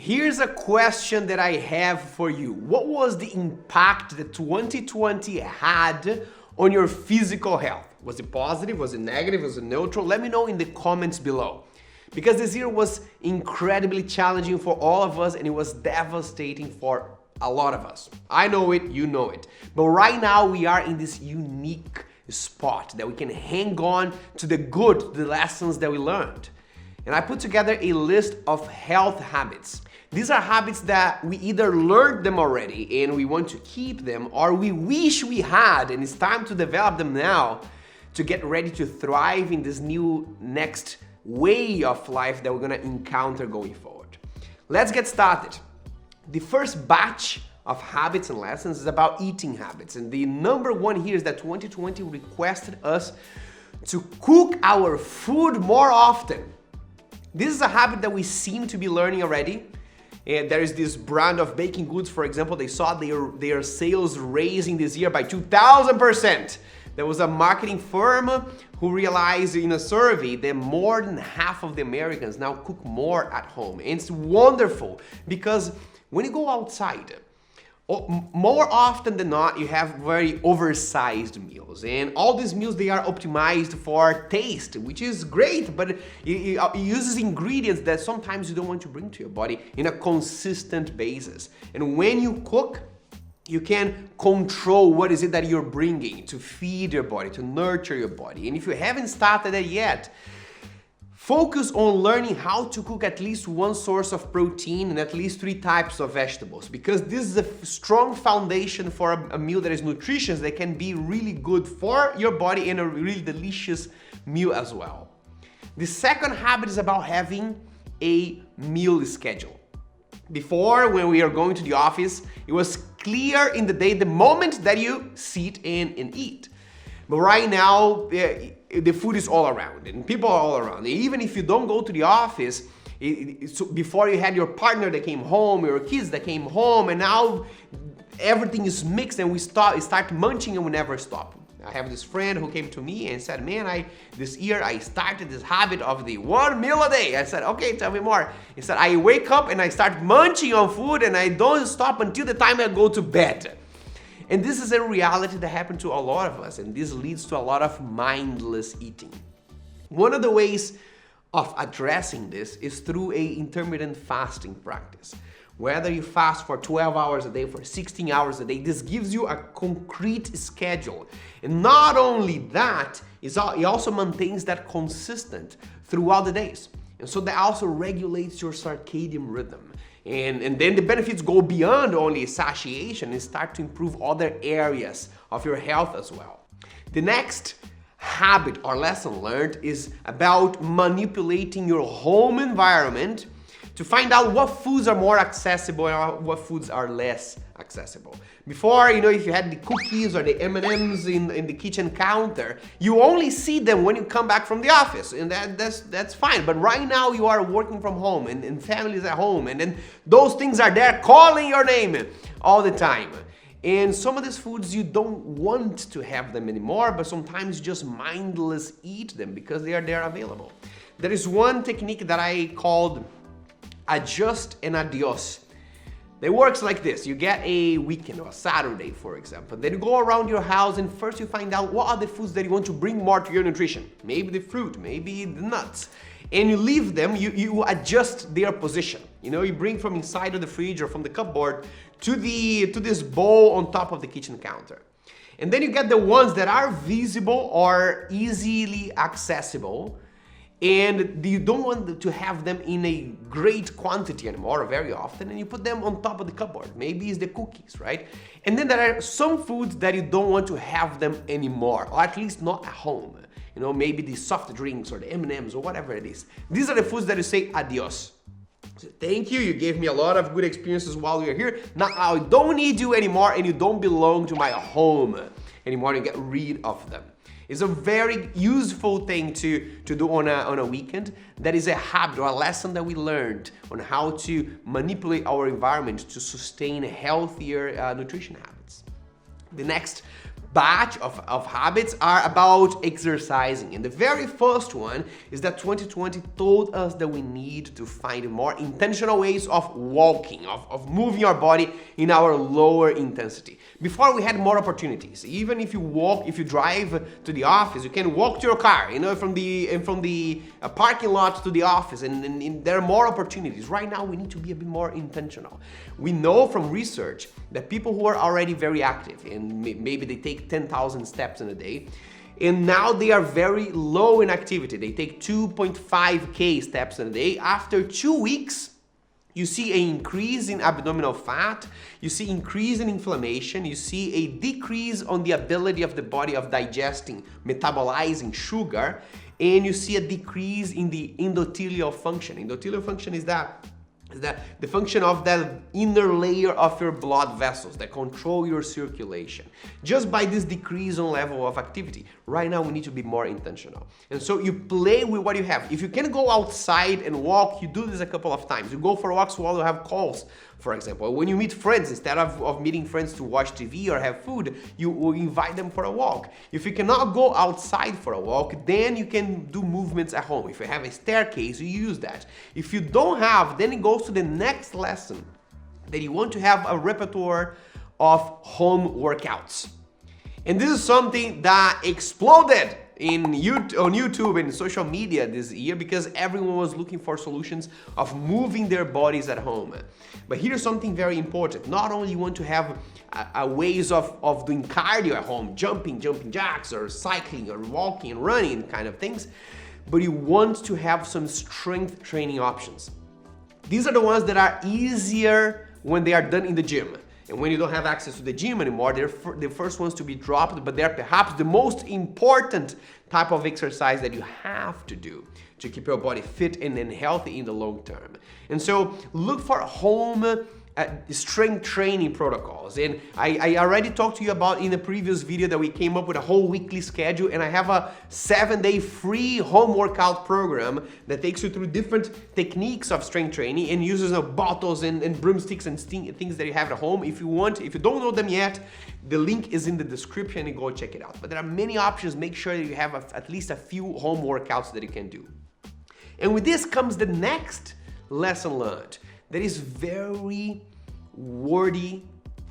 Here's a question that I have for you. What was the impact that 2020 had on your physical health? Was it positive? Was it negative? Was it neutral? Let me know in the comments below. Because this year was incredibly challenging for all of us and it was devastating for a lot of us. I know it, you know it. But right now we are in this unique spot that we can hang on to the good, the lessons that we learned. And I put together a list of health habits. These are habits that we either learned them already and we want to keep them, or we wish we had and it's time to develop them now to get ready to thrive in this new next way of life that we're gonna encounter going forward. Let's get started. The first batch of habits and lessons is about eating habits. And the number one here is that 2020 requested us to cook our food more often. This is a habit that we seem to be learning already. And there is this brand of baking goods, for example, they saw their sales raising this year by 2,000%. There was a marketing firm who realized in a survey that more than half of the Americans now cook more at home. And it's wonderful because when you go outside, more often than not, you have very oversized meals. And all these meals, they are optimized for taste, which is great, but it uses ingredients that sometimes you don't want to bring to your body in a consistent basis. And when you cook, you can control what is it that you're bringing to feed your body, to nurture your body. And if you haven't started that yet, focus on learning how to cook at least one source of protein and at least 3 types of vegetables, because this is a strong foundation for a meal that is nutritious, that can be really good for your body and a really delicious meal as well. The second habit is about having a meal schedule. Before, when we are going to the office, it was clear in the day the moment that you sit in and eat. But right now, the food is all around and people are all around. Even if you don't go to the office, before you had your partner that came home, your kids that came home, and now everything is mixed and we start munching and we never stop. I have this friend who came to me and said, man, this year I started this habit of the 1 meal a day. I said, okay, tell me more. He said, I wake up and I start munching on food and I don't stop until the time I go to bed. And this is a reality that happened to a lot of us, and this leads to a lot of mindless eating. One of the ways of addressing this is through a intermittent fasting practice. Whether you fast for 12 hours a day, for 16 hours a day, this gives you a concrete schedule. And not only that, it also maintains that consistent throughout the days. And so that also regulates your circadian rhythm. And then the benefits go beyond only satiation and start to improve other areas of your health as well. The next habit or lesson learned is about manipulating your home environment to find out what foods are more accessible and what foods are less accessible. Before, if you had the cookies or the M&Ms in the kitchen counter, you only see them when you come back from the office, and that's fine. But right now you are working from home and families at home, and then those things are there calling your name all the time. And some of these foods you don't want to have them anymore, but sometimes you just mindless eat them because they are there available. There is one technique that I called adjust and adios. It works like this. You get a weekend or a Saturday, for example. Then you go around your house and first you find out what are the foods that you want to bring more to your nutrition. Maybe the fruit, maybe the nuts. And you leave them, you adjust their position. You bring from inside of the fridge or from the cupboard to this bowl on top of the kitchen counter. And then you get the ones that are visible or easily accessible, and you don't want to have them in a great quantity anymore or very often, and you put them on top of the cupboard. Maybe it's the cookies, right? And then there are some foods that you don't want to have them anymore, or at least not at home. Maybe the soft drinks or the M&Ms or whatever it is. These are the foods that you say adios. So thank you, you gave me a lot of good experiences while we were here. Now I don't need you anymore and you don't belong to my home anymore, and get rid of them. It's a very useful thing to do on a weekend. That is a habit or a lesson that we learned on how to manipulate our environment to sustain healthier nutrition habits. The next batch of habits are about exercising. And the very first one is that 2020 told us that we need to find more intentional ways of walking, of moving our body in our lower intensity. Before we had more opportunities. Even if you drive to the office, you can walk to your car, from the parking lot to the office, and there are more opportunities. Right now we need to be a bit more intentional. We know from research that people who are already very active, and maybe they take 10,000 steps in a day, and now they are very low in activity. They take 2.5K steps in a day. After 2 weeks, you see an increase in abdominal fat, you see increase in inflammation, you see a decrease on the ability of the body of digesting, metabolizing sugar, and you see a decrease in the endothelial function. Endothelial function is the function of that inner layer of your blood vessels that control your circulation. Just by this decrease on level of activity. Right now we need to be more intentional. And so you play with what you have. If you can go outside and walk, you do this a couple of times. You go for walks while you have calls, for example. When you meet friends, instead of meeting friends to watch TV or have food, you invite them for a walk. If you cannot go outside for a walk, then you can do movements at home. If you have a staircase, you use that. If you don't have, then it goes to the next lesson, that you want to have a repertoire of home workouts. And this is something that exploded on YouTube and social media this year because everyone was looking for solutions of moving their bodies at home. But here's something very important. Not only you want to have ways of doing cardio at home, jumping jacks or cycling or walking and running kind of things, but you want to have some strength training options. These are the ones that are easier when they are done in the gym. And when you don't have access to the gym anymore, they're the first ones to be dropped, but they're perhaps the most important type of exercise that you have to do to keep your body fit and healthy in the long term. And so look for home strength training protocols. And I already talked to you about in the previous video that we came up with a whole weekly schedule, and I have a 7-day free home workout program that takes you through different techniques of strength training and uses bottles and broomsticks and things that you have at home. If you don't know them yet, the link is in the description and go check it out. But there are many options. Make sure that you have at least a few home workouts that you can do. And with this comes the next lesson learned. That is very worthy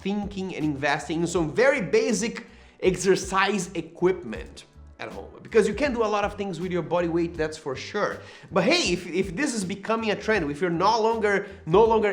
thinking and investing in some very basic exercise equipment at home, because you can do a lot of things with your body weight, that's for sure. But hey, if this is becoming a trend, if you're no longer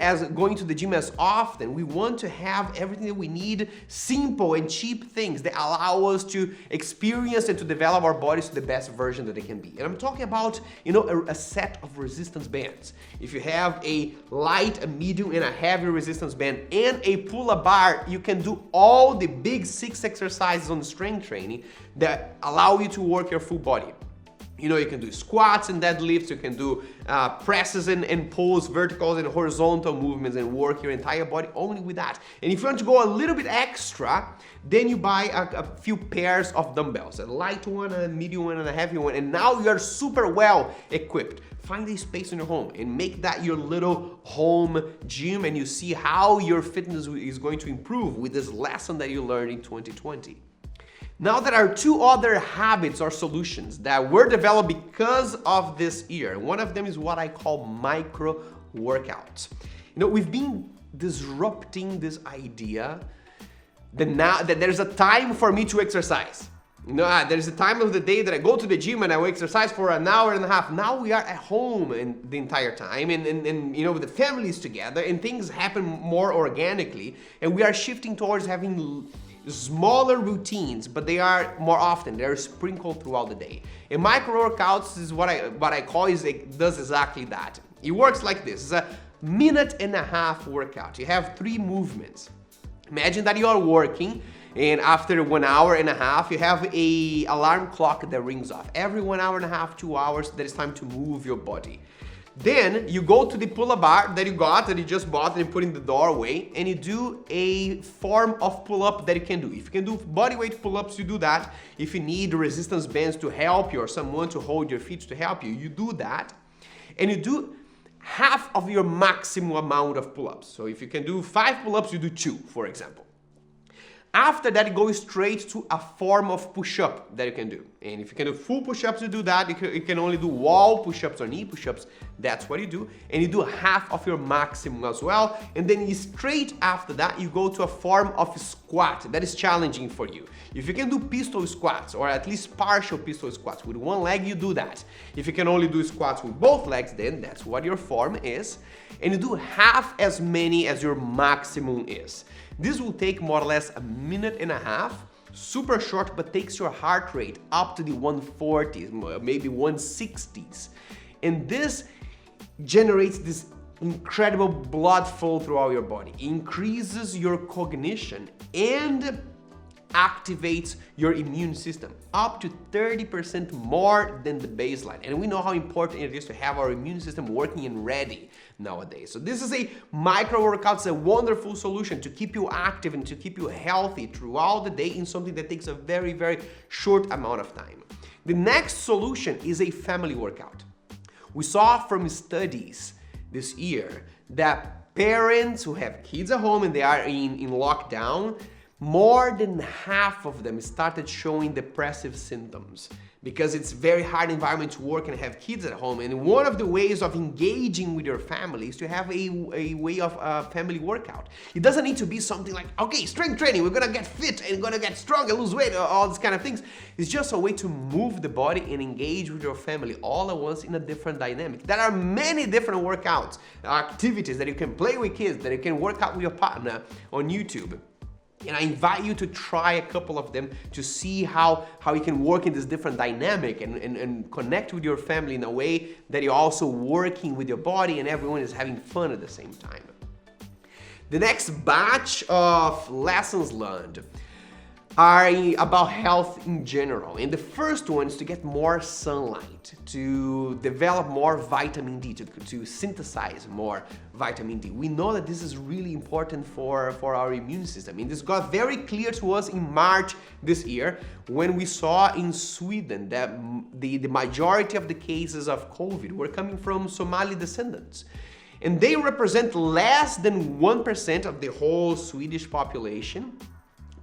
as going to the gym as often, we want to have everything that we need, simple and cheap things that allow us to experience and to develop our bodies to the best version that they can be. And I'm talking about, a set of resistance bands. If you have a light, a medium, and a heavy resistance band and a pull-up bar, you can do all the big 6 exercises on strength training that allow you to work your full body. You can do squats and deadlifts, you can do presses and pulls, verticals and horizontal movements, and work your entire body only with that. And if you want to go a little bit extra, then you buy a few pairs of dumbbells, a light one, a medium one, and a heavy one, and now you are super well equipped. Find a space in your home and make that your little home gym, and you see how your fitness is going to improve with this lesson that you learned in 2020. Now there are 2 other habits or solutions that were developed because of this year. One of them is what I call micro workouts. We've been disrupting this idea that there's a time for me to exercise. There's a time of the day that I go to the gym and I will exercise for an hour and a half. Now we are at home the entire time and the families together, and things happen more organically, and we are shifting towards having smaller routines, but they are more often. They're sprinkled throughout the day. And micro workouts is what I call it does exactly that. It works like this. It's a 1.5 minute workout. You have 3 movements. Imagine that you are working, and after 1.5 hours, you have a alarm clock that rings off. Every 1.5 hours, 2 hours, there is time to move your body. Then you go to the pull-up bar that you just bought and you put in the doorway, and you do a form of pull-up that you can do. If you can do body weight pull-ups, you do that. If you need resistance bands to help you or someone to hold your feet to help you, you do that. And you do half of your maximum amount of pull-ups. So if you can do 5 pull-ups, you do 2, for example. After that, it goes straight to a form of push-up that you can do. And if you can do full push-ups, you do that. You can only do wall push-ups or knee push-ups. That's what you do. And you do half of your maximum as well. And then straight after that, you go to a form of squat that is challenging for you. If you can do pistol squats, or at least partial pistol squats with one leg, you do that. If you can only do squats with both legs, then that's what your form is. And you do half as many as your maximum is. This will take more or less a minute and a half, super short, but takes your heart rate up to the 140s, maybe 160s. And this generates this incredible blood flow throughout your body, increases your cognition, and activates your immune system up to 30% more than the baseline. And we know how important it is to have our immune system working and ready nowadays. So this is a micro workout. It's a wonderful solution to keep you active and to keep you healthy throughout the day in something that takes a very, very short amount of time. The next solution is a family workout. We saw from studies this year that parents who have kids at home and they are in lockdown, more than half of them started showing depressive symptoms because it's a very hard environment to work and have kids at home. And one of the ways of engaging with your family is to have a way of family workout. It doesn't need to be something like, okay, strength training, we're gonna get fit and gonna get strong and lose weight, all these kind of things. It's just a way to move the body and engage with your family all at once in a different dynamic. There are many different workouts, activities that you can play with kids, that you can work out with your partner on YouTube. And I invite you to try a couple of them to see how you can work in this different dynamic and connect with your family in a way that you're also working with your body and everyone is having fun at the same time. The next batch of lessons learned are about health in general. And the first one is to get more sunlight, to develop more vitamin D, to synthesize more vitamin D. We know that this is really important for our immune system. And this got very clear to us in March this year when we saw in Sweden that the majority of the cases of COVID were coming from Somali descendants. And they represent less than 1% of the whole Swedish population.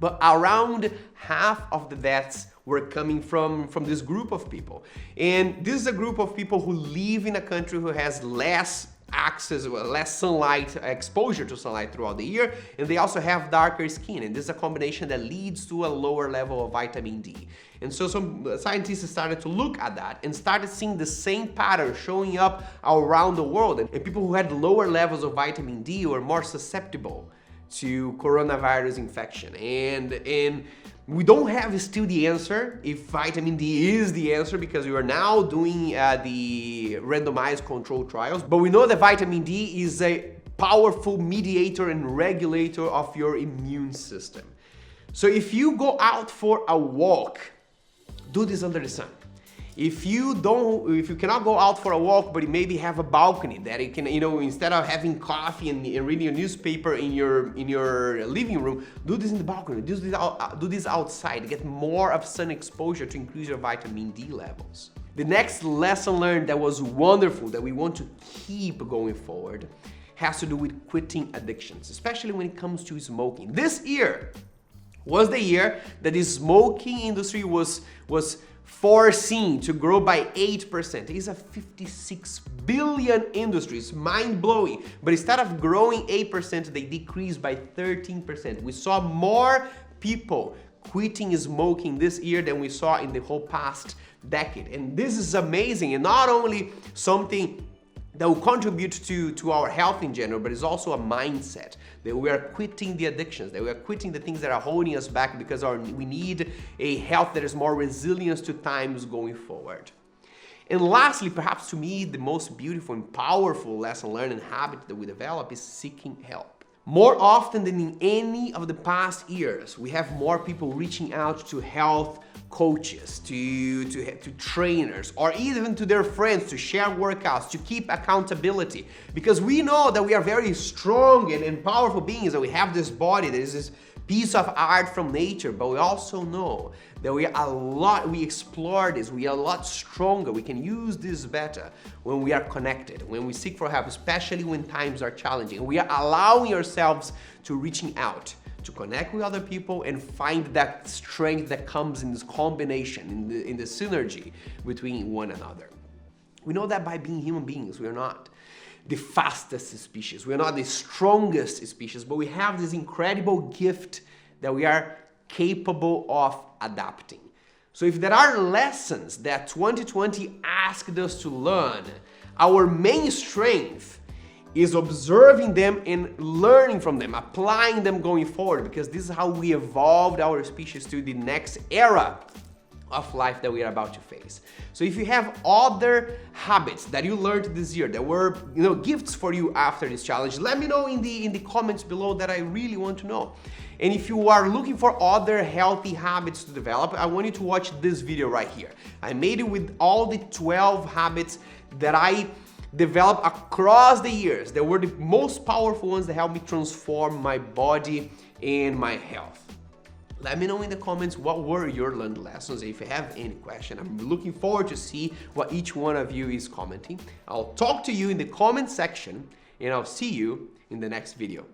But around half of the deaths were coming from this group of people. And this is a group of people who live in a country who has less access, less sunlight, exposure to sunlight throughout the year, and they also have darker skin. And this is a combination that leads to a lower level of vitamin D. And so some scientists started to look at that and started seeing the same pattern showing up around the world. And people who had lower levels of vitamin D were more susceptible to coronavirus infection. And we don't have still the answer if vitamin D is the answer, because we are now doing the randomized control trials, but we know that vitamin D is a powerful mediator and regulator of your immune system. So if you go out for a walk, do this under the sun. If you cannot go out for a walk, but you maybe have a balcony that you can, instead of having coffee and reading a newspaper in your living room, do this in the balcony. Do this outside. Get more of sun exposure to increase your vitamin D levels. The next lesson learned that was wonderful, that we want to keep going forward, has to do with quitting addictions, especially when it comes to smoking. This year was the year that the smoking industry was foreseen to grow by 8%. It is a 56 billion industry. It's mind-blowing. But instead of growing 8%, they decreased by 13%. We saw more people quitting smoking this year than we saw in the whole past decade. And this is amazing, and not only something that will contribute to our health in general, but it's also a mindset that we are quitting the addictions, that we are quitting the things that are holding us back, because we need a health that is more resilient to times going forward. And lastly, perhaps to me, the most beautiful and powerful lesson learned and habit that we develop is seeking help. More often than in any of the past years, we have more people reaching out to health coaches, to trainers, or even to their friends to share workouts, to keep accountability. Because we know that we are very strong and powerful beings, and we have this body that is this piece of art from nature, but we also know that we explore this, we are a lot stronger, we can use this better when we are connected, when we seek for help, especially when times are challenging. We are allowing ourselves to reaching out to connect with other people and find that strength that comes in this combination, in the synergy between one another. We know that by being human beings, we are not the fastest species, we are not the strongest species, but we have this incredible gift that we are capable of adapting. So if there are lessons that 2020 asked us to learn, our main strength is observing them and learning from them, applying them going forward, because this is how we evolved our species to the next era of life that we are about to face. So if you have other habits that you learned this year that were, gifts for you after this challenge, let me know in the comments below, that I really want to know. And if you are looking for other healthy habits to develop, I want you to watch this video right here. I made it with all the 12 habits that I developed across the years. They were the most powerful ones that helped me transform my body and my health. Let me know in the comments what were your learned lessons. If you have any question, I'm looking forward to see what each one of you is commenting. I'll talk to you in the comment section, and I'll see you in the next video.